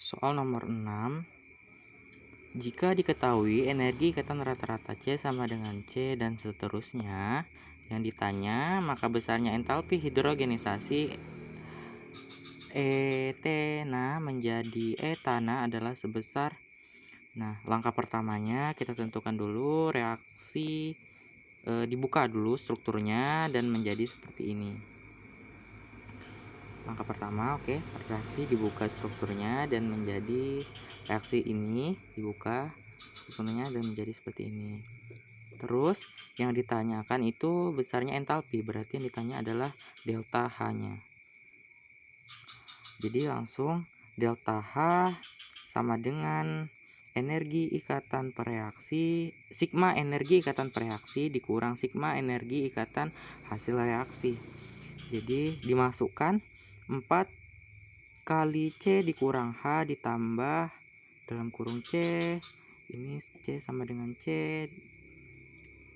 Soal nomor 6. Jika diketahui energi ikatan rata-rata C sama dengan C dan seterusnya, yang ditanya maka besarnya entalpi hidrogenisasi etena menjadi etana adalah sebesar. Nah, langkah pertamanya kita tentukan dulu reaksi, dibuka dulu strukturnya dan menjadi seperti ini. Langkah pertama, oke, reaksi dibuka strukturnya dan menjadi reaksi ini, dibuka strukturnya dan menjadi seperti ini. Terus yang ditanyakan itu besarnya entalpi, berarti yang ditanya adalah delta H-nya. Jadi langsung delta H sama dengan energi ikatan per reaksi, sigma energi ikatan per reaksi dikurang sigma energi ikatan hasil reaksi. Jadi dimasukkan 4 kali C dikurang H ditambah dalam kurung C, ini C sama dengan C,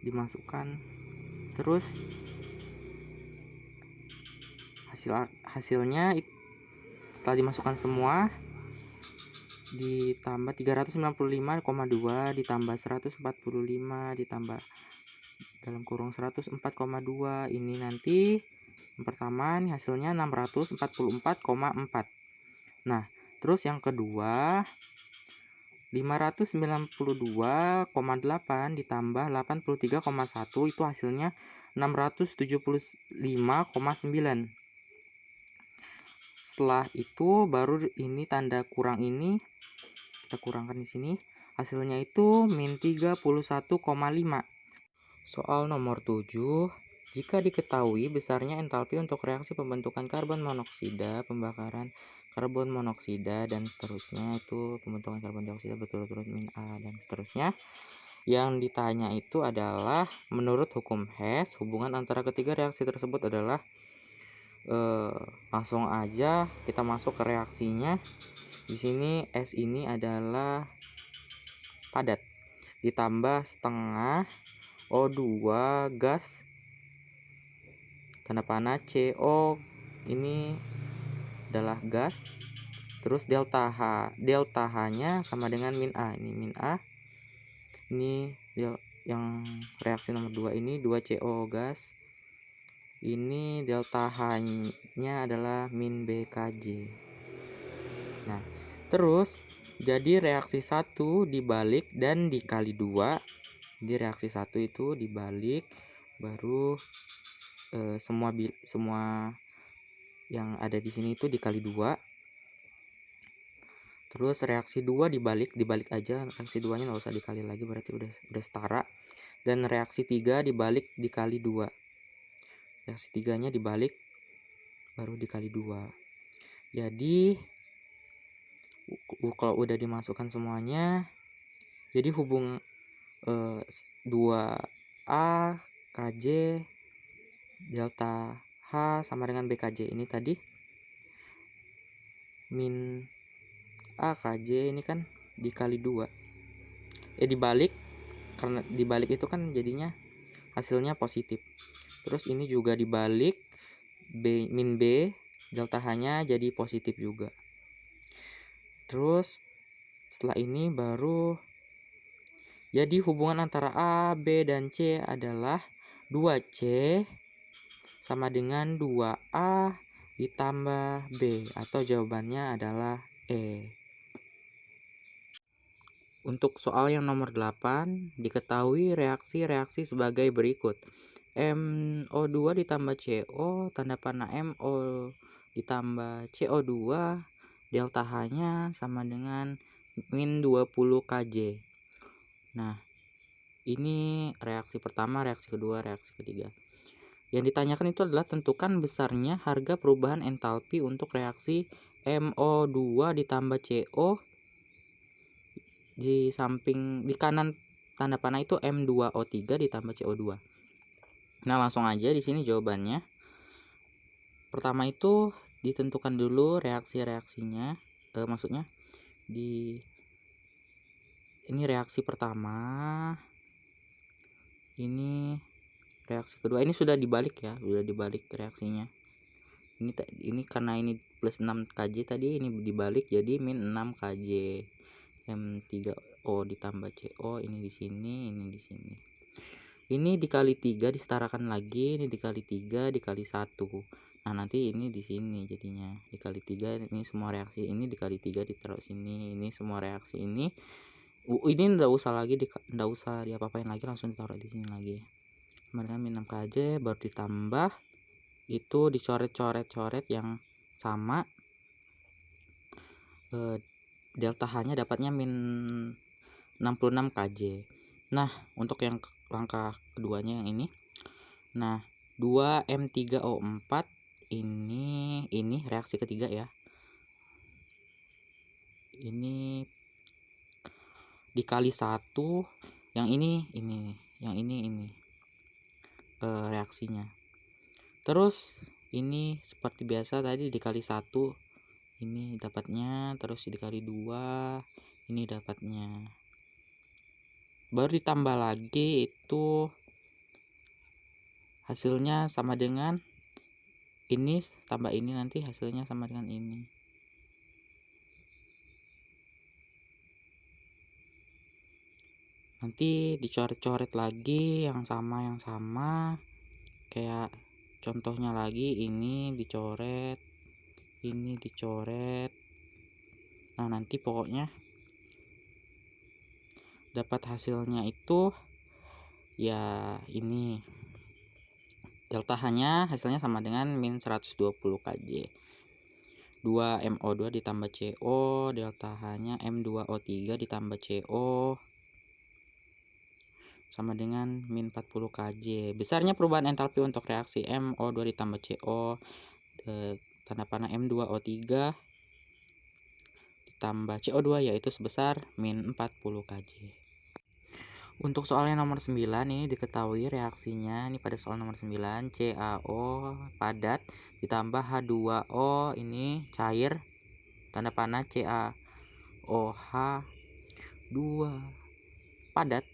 dimasukkan. Terus hasilnya setelah dimasukkan semua ditambah 395,2 ditambah 145 ditambah dalam kurung 104,2, ini nanti yang pertama nih hasilnya 644,4. Nah, terus yang kedua 592,8 ditambah 83,1 itu hasilnya 675,9. Setelah itu baru ini tanda kurang ini kita kurangkan di sini, hasilnya itu min 31,5. Soal nomor 7. Jika diketahui besarnya entalpi untuk reaksi pembentukan karbon monoksida, pembakaran karbon monoksida dan seterusnya, itu pembentukan karbon dioksida berturut-turut min A dan seterusnya. Yang ditanya itu adalah menurut hukum Hess, hubungan antara ketiga reaksi tersebut adalah langsung aja kita masuk ke reaksinya. Di sini S ini adalah padat ditambah setengah O2 gas tanda panah CO ini adalah gas. Terus delta H-nya sama dengan min A. Ini min A. Ini yang reaksi nomor 2 ini 2CO gas. Ini delta H-nya adalah min BKJ. Nah, terus jadi reaksi 1 dibalik dan dikali 2. Jadi reaksi 1 itu dibalik, baru semua yang ada di sini itu dikali 2. Terus reaksi 2 dibalik aja, reaksi 2-nya nggak usah dikali lagi, berarti udah setara. Dan reaksi 3 dibalik dikali 2. Reaksi 3-nya dibalik baru dikali 2. Jadi kalau udah dimasukkan semuanya, jadi hubung 2A KJ delta H sama dengan BKJ ini tadi min A KJ ini kan dikali 2. Dibalik, karena dibalik itu kan jadinya hasilnya positif. Terus ini juga dibalik min B delta H-nya jadi positif juga. Terus setelah ini baru jadi hubungan antara A, B, dan C adalah 2C sama dengan 2A ditambah B, atau jawabannya adalah E. Untuk soal yang nomor 8, diketahui reaksi-reaksi sebagai berikut. MO2 ditambah CO, tanda panah MO ditambah CO2, delta H-nya sama dengan min 20 KJ. Nah, ini reaksi pertama, reaksi kedua, reaksi ketiga. Yang ditanyakan itu adalah tentukan besarnya harga perubahan entalpi untuk reaksi MO2 ditambah CO. Di samping di kanan tanda panah itu M2O3 ditambah CO2. Nah, langsung aja di sini jawabannya. Pertama itu ditentukan dulu reaksi-reaksinya, maksudnya ini reaksi pertama, ini reaksi kedua. Ini sudah dibalik ya, sudah dibalik reaksinya. Ini karena ini plus 6 Kj tadi, ini dibalik jadi min 6 Kj. M3O ditambah CO, ini di sini, ini di sini. Ini dikali 3 disetarakan lagi, ini dikali 3 dikali 1. Nah, nanti ini di sini jadinya dikali 3, ini semua reaksi ini dikali 3 ditaruh sini, ini semua reaksi ini. Ini enggak usah diapa-apain lagi, langsung ditaruh di sini lagi. Kemudian min 6 Kj baru ditambah itu dicoret-coret yang sama. Delta H-nya dapatnya min 66 Kj. Nah, untuk yang langkah keduanya yang ini. Nah, 2M3O4 ini reaksi ketiga ya. Ini dikali 1, yang ini reaksinya. Terus ini seperti biasa tadi dikali 1, ini dapatnya, terus dikali 2, ini dapatnya. Baru ditambah lagi itu hasilnya sama dengan ini tambah ini, nanti hasilnya sama dengan ini. Nanti dicoret-coret lagi yang sama kayak contohnya lagi, ini dicoret, ini dicoret. Nah, nanti pokoknya dapat hasilnya itu ya ini. Delta H-nya hasilnya sama dengan min 120 Kj. 2MO2 ditambah CO, delta H-nya M2O3 ditambah CO sama dengan min 40 Kj. Besarnya perubahan entalpi untuk reaksi MO2 ditambah CO, tanda panah M2O3 ditambah CO2 yaitu sebesar min 40 Kj. Untuk soalnya nomor 9 ini diketahui reaksinya, ini pada soal nomor 9, CaO padat ditambah H2O ini cair, tanda panah CaOH2 padat,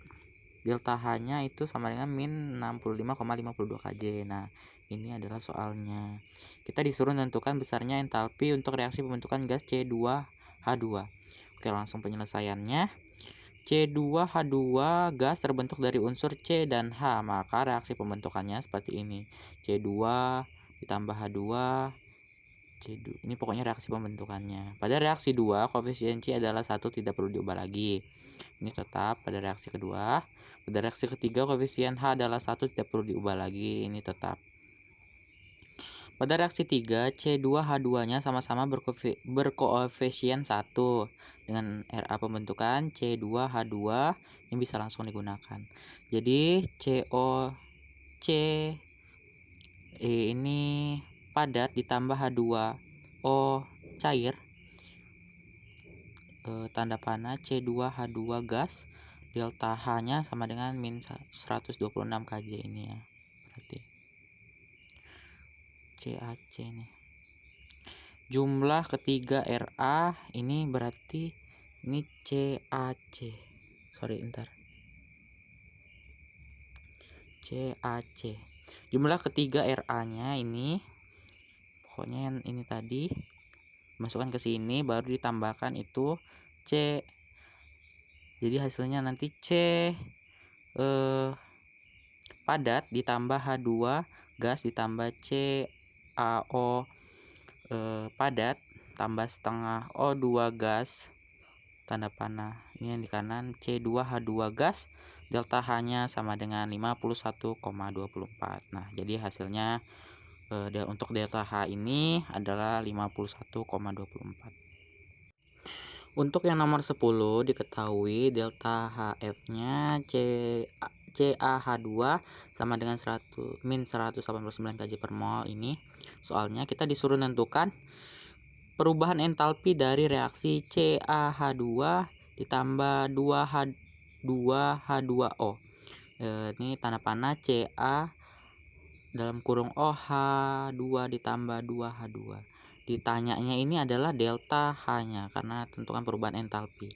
delta H-nya itu sama dengan min 65,52 Kj. Nah, ini adalah soalnya. Kita disuruh menentukan besarnya entalpi untuk reaksi pembentukan gas C2H2. Oke, langsung penyelesaiannya. C2H2 gas terbentuk dari unsur C dan H, maka reaksi pembentukannya seperti ini. C2 ditambah H2, C2. Ini pokoknya reaksi pembentukannya. Pada reaksi 2, koefisien C adalah 1, tidak perlu diubah lagi. Ini tetap pada reaksi kedua. Pada reaksi ketiga, koefisien H adalah 1, tidak perlu diubah lagi. Ini tetap. Pada reaksi 3, C2H2-nya sama-sama berkoefisien 1. Dengan RA pembentukan C2H2, ini bisa langsung digunakan. Jadi COC ini padat ditambah H2O cair, tanda panah C2H2 gas, delta H-nya sama dengan min 126 Kj ini ya. Berarti CaC nih. Jumlah ketiga Ra ini berarti ini CaC. Sorry, ntar. CaC. Jumlah ketiga Ra-nya ini pokoknya yang ini tadi masukkan ke sini, baru ditambahkan itu C. Jadi hasilnya nanti C padat ditambah H2 gas ditambah CaO padat tambah setengah O2 gas, tanda panah ini yang di kanan, C2H2 gas, delta H-nya sama dengan 51,24. Nah, jadi hasilnya untuk delta H ini adalah 51,24. Untuk yang nomor 10 diketahui delta HF-nya CaH2 sama dengan min 189 Kj per mol ini. Soalnya kita disuruh menentukan perubahan entalpi dari reaksi CaH2 ditambah 2H2O. Ini tanda panah Ca dalam kurung OH2 ditambah 2H2. Ditanyanya ini adalah delta H-nya karena tentukan perubahan entalpi.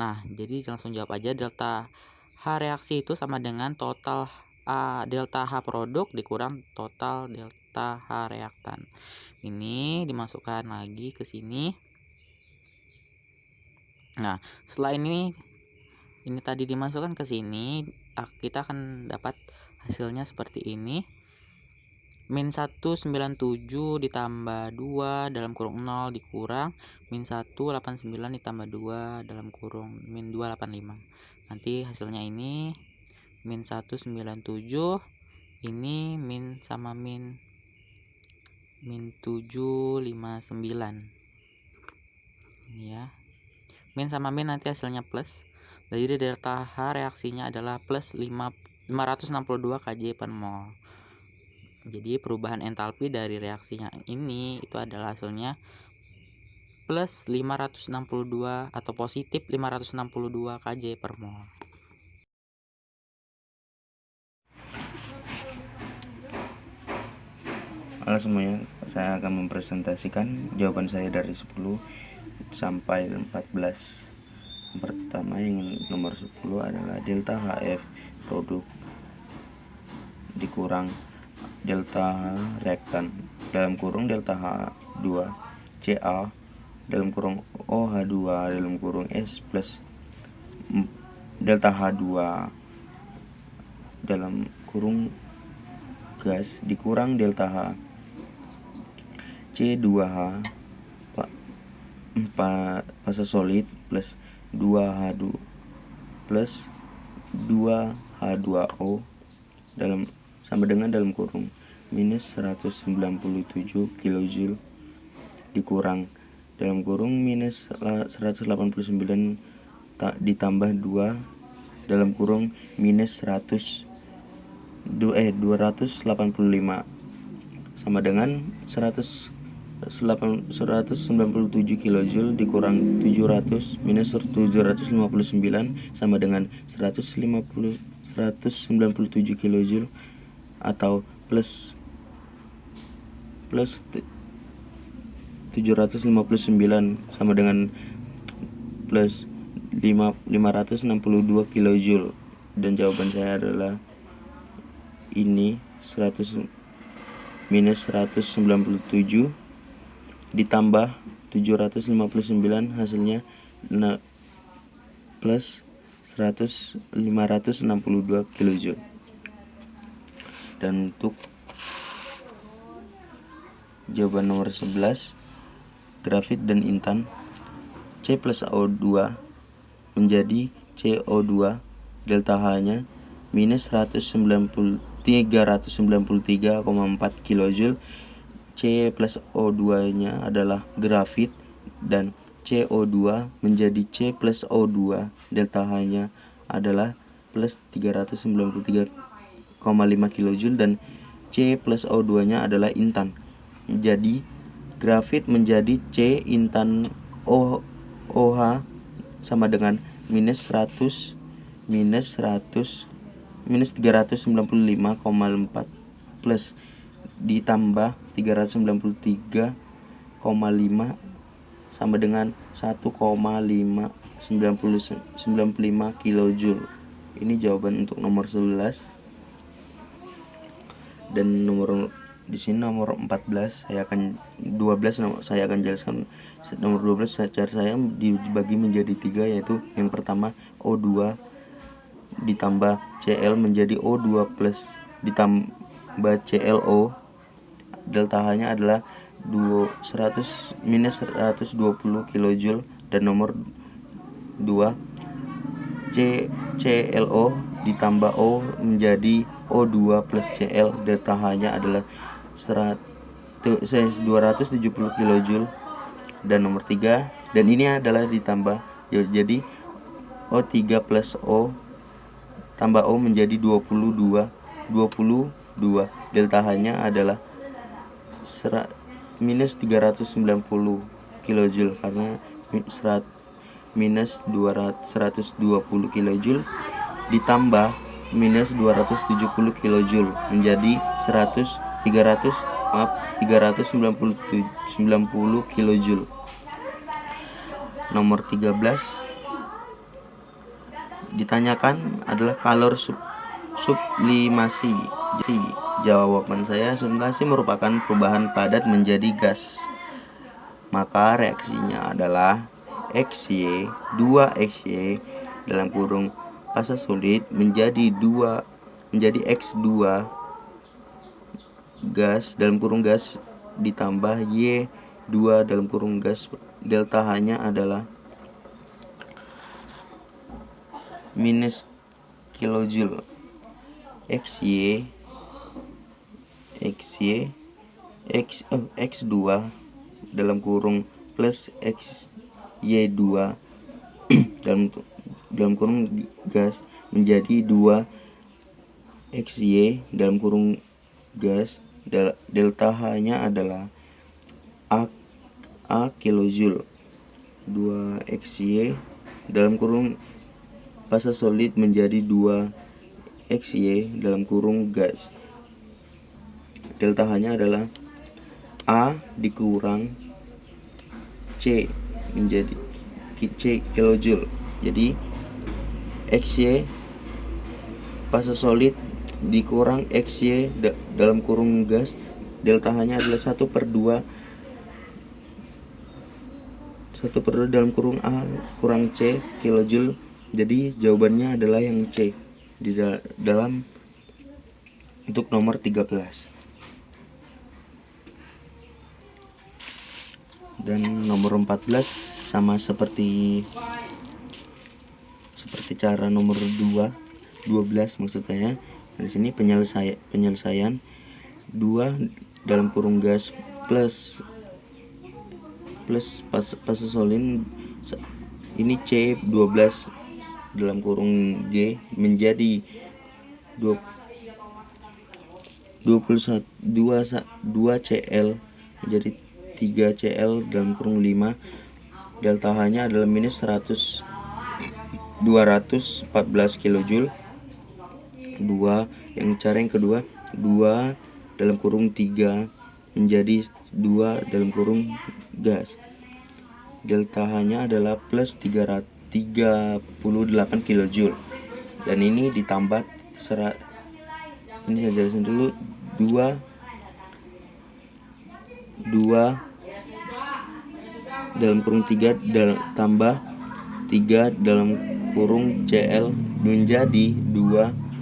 Nah, jadi langsung jawab aja, delta H reaksi itu sama dengan total delta H produk dikurang total delta H reaktan. Ini dimasukkan lagi ke sini. Nah, setelah ini tadi dimasukkan ke sini, kita akan dapat hasilnya seperti ini. Min 197 ditambah 2 dalam kurung 0 dikurang min 189 ditambah 2 dalam kurung min 285. Nanti hasilnya ini min 197, ini min sama min 759. Ini ya. Min sama min nanti hasilnya plus. Jadi delta H reaksinya adalah plus 562 kJ per mol. Jadi perubahan entalpi dari reaksinya ini itu adalah hasilnya plus 562 atau positif 562 kJ per mol. Halo semuanya, saya akan mempresentasikan jawaban saya dari 10 sampai 14. Pertama yang nomor 10 adalah delta HF produk dikurang delta H reaktan dalam kurung delta H2 Ca dalam kurung OH2 dalam kurung S plus delta H2 dalam kurung gas dikurang delta H C2H fase solid plus 2H2 plus 2H2O dalam sama dengan dalam kurung minus 197 kJ dikurang dalam kurung minus 189 ditambah 2 dalam kurung minus 285 sama dengan 197 kJ dikurang 700 minus 759 sama dengan 197 kJ atau plus 759 sama dengan plus 562 kJ, dan jawaban saya adalah ini 100 minus 197 ditambah 759 hasilnya plus 562 kJ. Dan untuk jawaban nomor 11, grafit dan intan, C plus O2 menjadi CO2, delta H-nya minus 393,4 kJ. C plus O2 nya adalah grafit dan CO2 menjadi C plus O2, delta H-nya adalah plus 393,5 kJ dan C plus O2-nya adalah intan. Jadi grafit menjadi C intan OH sama dengan minus 395,4 plus ditambah 393,5 sama dengan 1,595 kJ. Ini jawaban untuk nomor 11. Dan nomor di sini nomor 14 saya akan jelaskan. Nomor 12 cara saya dibagi menjadi 3, yaitu yang pertama O2 ditambah Cl menjadi O2 plus ditambah ClO, delta H-nya adalah minus 120 kJ. Dan nomor 2 ClO ditambah O menjadi O2 plus Cl, delta H-nya adalah 270 kJ. Dan nomor 3, dan ini adalah ditambah, jadi O3 plus O tambah O menjadi 22, delta H-nya adalah minus 390 kJ karena minus 120 kJ ditambah minus 270 kJ menjadi 390 kJ. Nomor 13 ditanyakan adalah kalor sublimasi. Jawaban saya sublimasi merupakan perubahan padat menjadi gas. Maka reaksinya adalah XY 2XY dalam kurung fase solid menjadi X2 gas dalam kurung gas ditambah Y2 dalam kurung gas. Delta H-nya adalah minus kilojoule. X2 dalam kurung plus XY2 dalam kurung gas menjadi 2 XY dalam kurung gas. Delta H-nya adalah A kilojoule. 2 XY dalam kurung fase solid menjadi 2 XY dalam kurung gas. Delta H-nya adalah A dikurang C menjadi C kilojoule. Jadi XY fase solid dikurang XY dalam kurung gas, delta H-nya adalah 1/2 dalam kurung A kurang C kilojoule. Jadi jawabannya adalah yang C di dalam untuk nomor 13. Dan nomor 14 sama seperti cara nomor 12 maksud saya. Di sini penyelesaian 2 dalam kurung gas plus fase solid ini C12 dalam kurung G menjadi 2 Cl menjadi 3 Cl dalam kurung 5. Delta H-nya adalah minus 214 kilojoule. Cara yang kedua 2 dalam kurung 3 menjadi 2 dalam kurung gas. Delta H-nya adalah plus 338 kilojoule. Dan ini ditambah ini saya jelasin dulu. 2 dalam kurung 3 tambah 3 dalam kurung Cl menjadi 2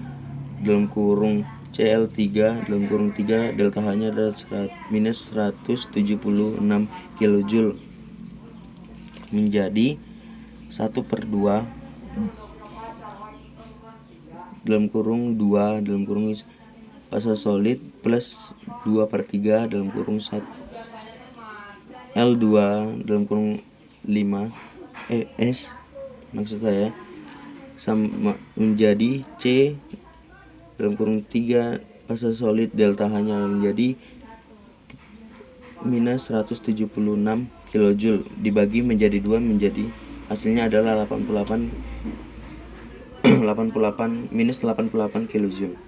dalam kurung Cl3 dalam kurung 3. Delta H-nya adalah minus 176 kilojoule menjadi 1/2 dalam kurung 2 dalam kurung fase solid plus 2/3 dalam kurung L2 dalam kurung 5 S maksud saya sama menjadi C dalam kurung 3 fase solid. Delta H-nya menjadi minus 176 kilojoule dibagi menjadi 2 menjadi hasilnya adalah 88 minus 88 kilojoule.